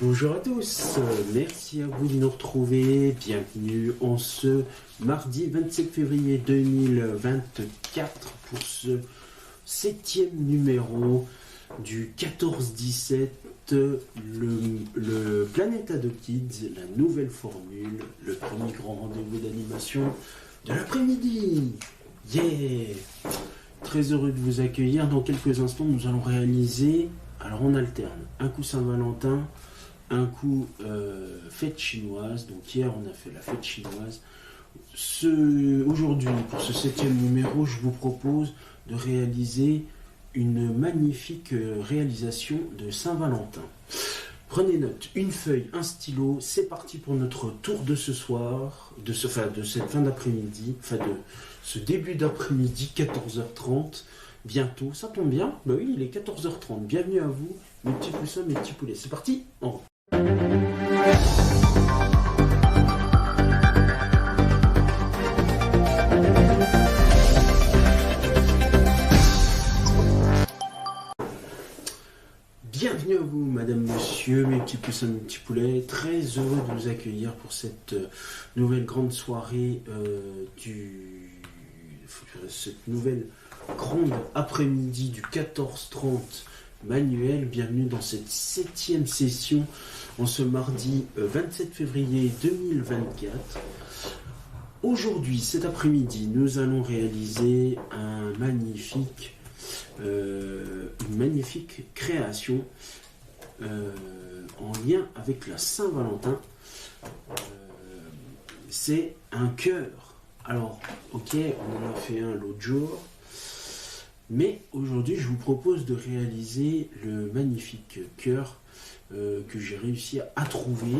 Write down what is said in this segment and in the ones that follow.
Bonjour à tous, merci à vous de nous retrouver, bienvenue en ce mardi 27 février 2024 pour ce 7e numéro du 14-17, le Planet Ado Kids, la nouvelle formule, le premier grand rendez-vous d'animation de l'après-midi. Yeah! Très heureux de vous accueillir. Dans quelques instants, nous allons réaliser, alors on alterne, un coup Saint-Valentin, un coup fête chinoise. Donc hier on a fait la fête chinoise. Aujourd'hui, pour ce 7e numéro, je vous propose de réaliser une magnifique réalisation de Saint-Valentin. Prenez note, une feuille, un stylo, c'est parti pour notre tour de ce soir, de cette fin d'après-midi, de ce début d'après-midi, 14h30, bientôt, ça tombe bien, bah oui, il est 14h30, bienvenue à vous, mes petits poussins, mes petits poulets, c'est parti, en route. Bienvenue à vous, madame, monsieur, mes petits poussins, mes petits poulets. Très heureux de vous accueillir pour cette nouvelle grande soirée cette nouvelle grande après-midi du 14-30 manuel. Bienvenue dans cette 7e session en ce mardi 27 février 2024. Aujourd'hui, cet après-midi, nous allons réaliser une magnifique création en lien avec la Saint-Valentin. C'est un cœur. Alors, ok, on en a fait un l'autre jour, mais aujourd'hui, je vous propose de réaliser le magnifique cœur que j'ai réussi à trouver,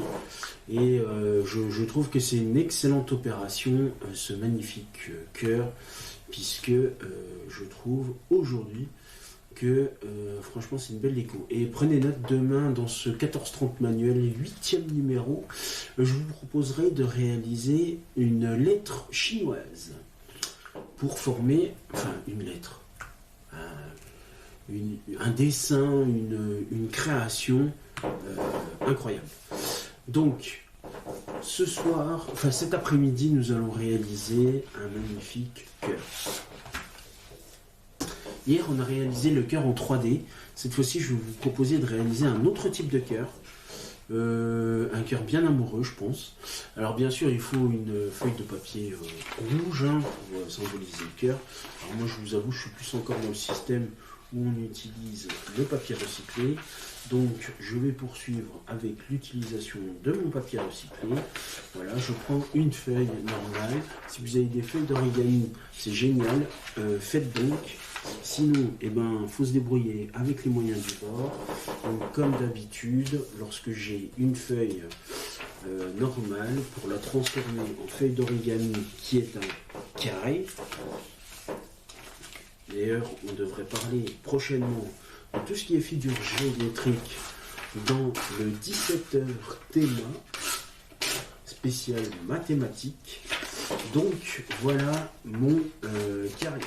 et je trouve que c'est une excellente opération, ce magnifique cœur, puisque je trouve aujourd'hui que franchement c'est une belle déco. Et prenez note, demain dans ce 14-30 manuel, 8e numéro, je vous proposerai de réaliser une lettre chinoise pour former, une lettre, un dessin, une création incroyable. Donc ce soir, cet après-midi, nous allons réaliser un magnifique cœur. Hier, on a réalisé le cœur en 3D. Cette fois-ci, je vais vous proposer de réaliser un autre type de cœur. Un cœur bien amoureux, je pense. Alors, bien sûr, il faut une feuille de papier rouge pour symboliser le cœur. Alors, moi, je vous avoue, je suis plus encore dans le système où on utilise le papier recyclé. Donc, je vais poursuivre avec l'utilisation de mon papier recyclé. Voilà, je prends une feuille normale. Si vous avez des feuilles d'origami, c'est génial. Faites donc. Sinon, il faut se débrouiller avec les moyens du bord. Donc, comme d'habitude, lorsque j'ai une feuille normale, pour la transformer en feuille d'origami qui est un carré. D'ailleurs, on devrait parler prochainement de tout ce qui est figure géométrique dans le 17h théma spécial mathématiques. Donc, voilà mon carré.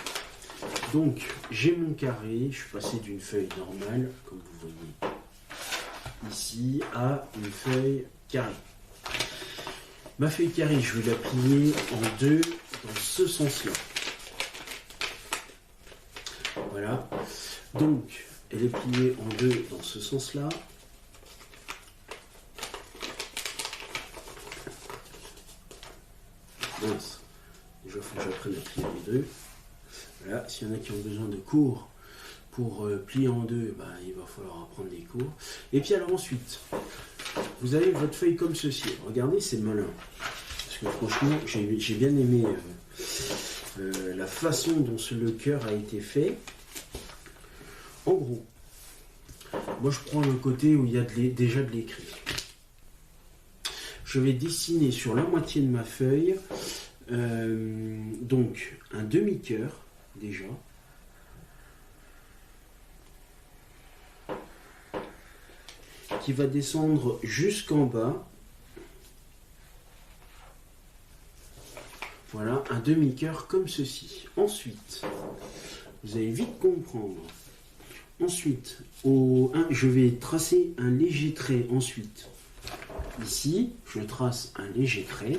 Donc, j'ai mon carré, je suis passé d'une feuille normale, comme vous voyez ici, à une feuille carrée. Ma feuille carrée, je vais la plier en deux dans ce sens-là. Voilà. Donc, elle est pliée en deux dans ce sens-là. Mince. Déjà, il faut que j'apprenne à plier en deux. Voilà, s'il y en a qui ont besoin de cours pour plier en deux, il va falloir apprendre des cours. Et puis alors ensuite, vous avez votre feuille comme ceci. Regardez, c'est malin. Parce que franchement, j'ai bien aimé la façon dont le cœur a été fait. En gros, moi je prends le côté où il y a déjà de l'écrit. Je vais dessiner sur la moitié de ma feuille donc un demi-cœur déjà. Qui va descendre jusqu'en bas. Voilà, un demi-cœur comme ceci. Ensuite, vous allez vite comprendre Ensuite, je vais tracer un léger trait ensuite. Ici, je trace un léger trait.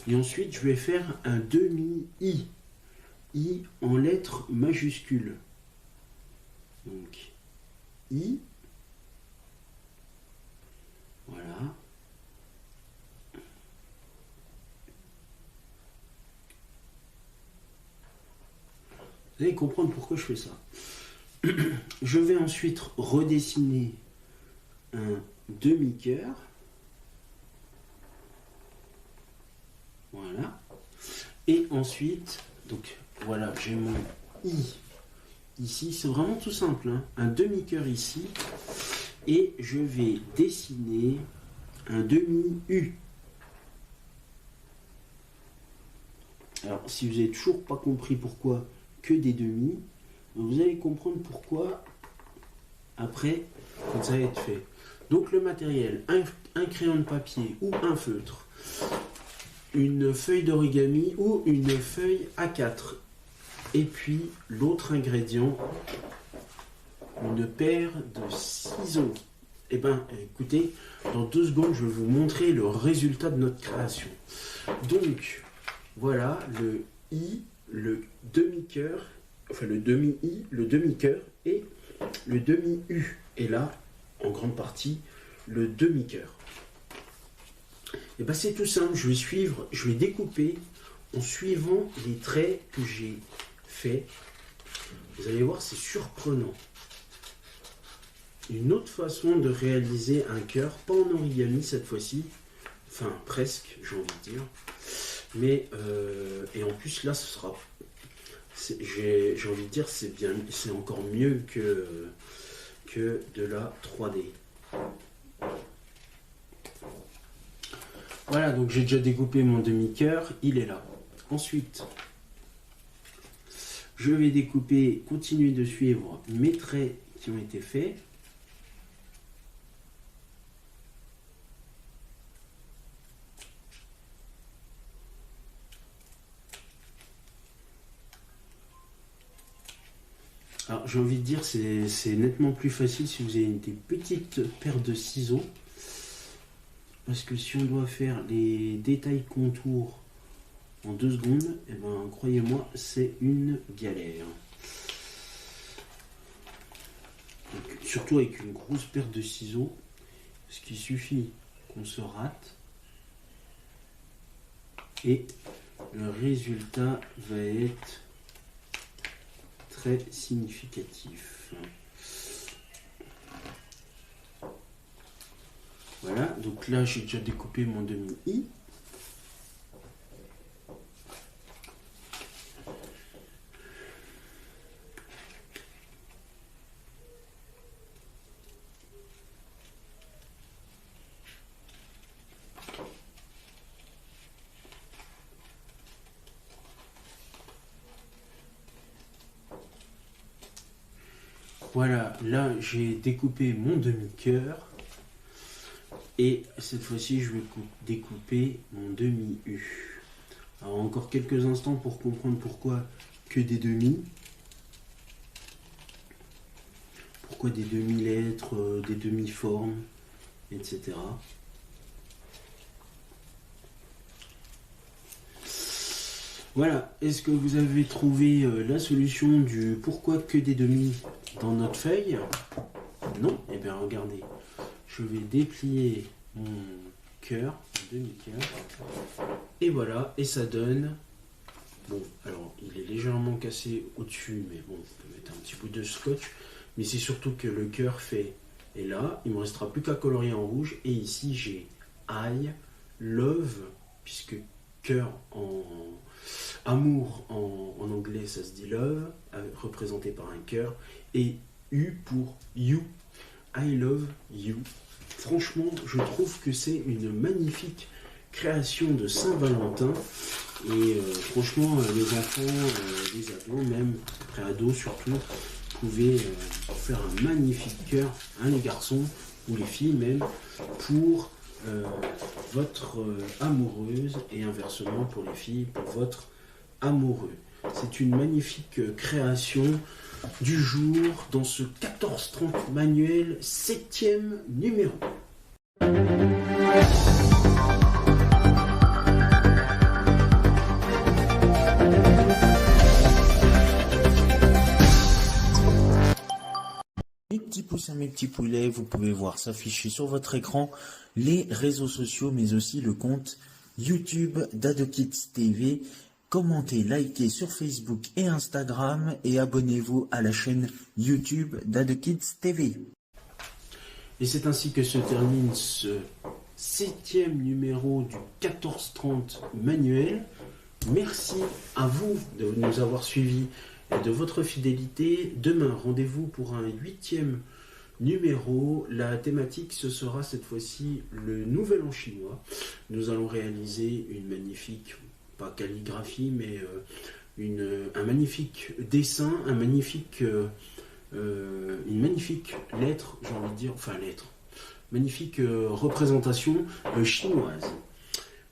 Et ensuite, je vais faire un demi-I. I en lettres majuscules. Donc, I. Voilà. Vous allez comprendre pourquoi je fais ça. Je vais ensuite redessiner un demi-cœur. Voilà. Et ensuite, donc voilà, j'ai mon I ici. C'est vraiment tout simple, hein. Un demi-cœur ici. Et je vais dessiner un demi-U. Alors, si vous n'avez toujours pas compris pourquoi que des demi, vous allez comprendre pourquoi après, quand ça va être fait. Donc le matériel, un crayon de papier ou un feutre, une feuille d'origami ou une feuille A4. Et puis l'autre ingrédient, une paire de ciseaux. Eh bien, écoutez, dans 2 secondes, je vais vous montrer le résultat de notre création. Donc, voilà le I, le demi-cœur, enfin le demi-I, le demi-cœur et le demi-U. Et là, en grande partie, le demi-cœur. Et bien, c'est tout simple, je vais découper en suivant les traits que j'ai faits. Vous allez voir, c'est surprenant. Une autre façon de réaliser un cœur, pas en origami cette fois-ci, enfin presque, j'ai envie de dire, mais et en plus là ce sera, j'ai envie de dire, c'est encore mieux que de la 3D. Voilà, donc j'ai déjà découpé mon demi-cœur, il est là. Ensuite, je vais découper, continuer de suivre mes traits qui ont été faits. Alors j'ai envie de dire, c'est nettement plus facile si vous avez des petites paires de ciseaux. Parce que si on doit faire les détails contours en 2 secondes, et ben croyez-moi, c'est une galère. Donc, surtout avec une grosse paire de ciseaux, parce qu'il suffit qu'on se rate et le résultat va être très significatif. Voilà, donc là j'ai déjà découpé mon demi-I. Voilà, là j'ai découpé mon demi-cœur. Et cette fois-ci, je vais découper mon demi-U. Alors encore quelques instants pour comprendre pourquoi que des demi. Pourquoi des demi-lettres, des demi-formes, etc. Voilà, est-ce que vous avez trouvé la solution du pourquoi que des demi dans notre feuille? Non? Eh bien regardez. Je vais déplier mon cœur, mon demi-cœur, et voilà, et ça donne, bon, alors il est légèrement cassé au-dessus, mais bon, on peut mettre un petit bout de scotch, mais c'est surtout que le cœur fait, et là, il ne me restera plus qu'à colorier en rouge, et ici j'ai I, love, puisque cœur en amour en anglais ça se dit love, représenté par un cœur, et U pour you, I love you. Franchement, je trouve que c'est une magnifique création de Saint-Valentin. Et franchement, les enfants, les ados, même pré-ados surtout, pouvaient faire un magnifique cœur, hein, les garçons ou les filles même, pour votre amoureuse et inversement pour les filles, pour votre amoureux. C'est une magnifique création. du jour dans ce 14h30 manuel 7e numéro. Mes petits poussins, mes petits poulets, vous pouvez voir s'afficher sur votre écran les réseaux sociaux, mais aussi le compte YouTube d'AdoKids TV. Commentez, likez sur Facebook et Instagram et abonnez-vous à la chaîne YouTube d'AdoKids TV. Et c'est ainsi que se termine ce 7e numéro du 14h30 manuel. Merci à vous de nous avoir suivis et de votre fidélité. Demain, rendez-vous pour un 8e numéro. La thématique, ce sera cette fois-ci le Nouvel An chinois. Nous allons réaliser une magnifique, pas calligraphie, mais un magnifique dessin, une magnifique lettre, j'ai envie de dire, magnifique représentation chinoise.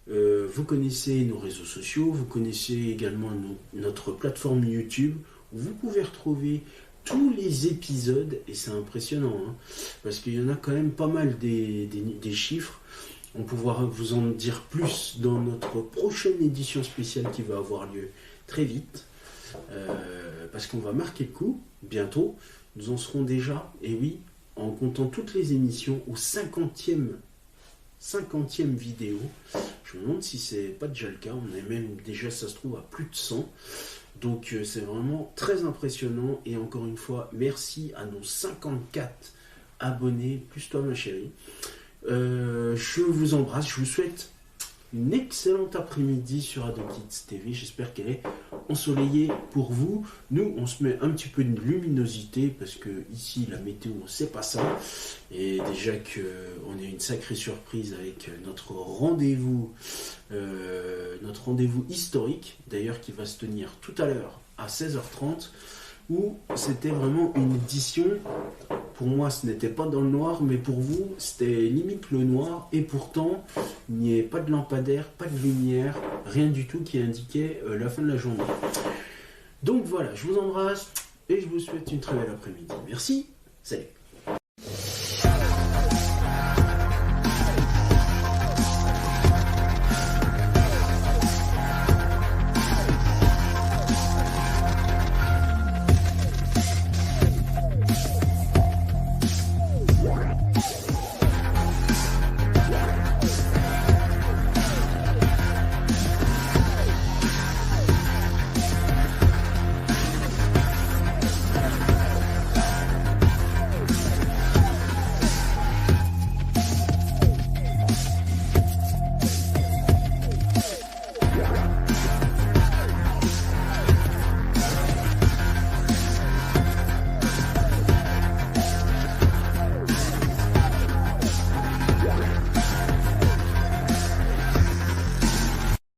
Vous connaissez nos réseaux sociaux, vous connaissez également notre plateforme YouTube, où vous pouvez retrouver tous les épisodes, et c'est impressionnant, hein, parce qu'il y en a quand même pas mal des chiffres. On pourra vous en dire plus dans notre prochaine édition spéciale qui va avoir lieu très vite, parce qu'on va marquer le coup, bientôt. Nous en serons déjà, et oui, en comptant toutes les émissions, au 50e vidéo. Je me demande si c'est pas déjà le cas, on est même déjà, ça se trouve, à plus de 100. Donc c'est vraiment très impressionnant, et encore une fois, merci à nos 54 abonnés, plus toi ma chérie. Je vous embrasse, je vous souhaite une excellente après-midi sur AdoKids TV. J'espère qu'elle est ensoleillée pour vous. Nous, on se met un petit peu de luminosité parce que ici, la météo, c'est pas ça. Et déjà qu'on a une sacrée surprise avec notre rendez-vous historique, d'ailleurs qui va se tenir tout à l'heure à 16h30, où c'était vraiment une édition. Pour moi, ce n'était pas dans le noir, mais pour vous, c'était limite le noir. Et pourtant, il n'y avait pas de lampadaire, pas de lumière, rien du tout qui indiquait la fin de la journée. Donc voilà, je vous embrasse et je vous souhaite une très belle après-midi. Merci, salut.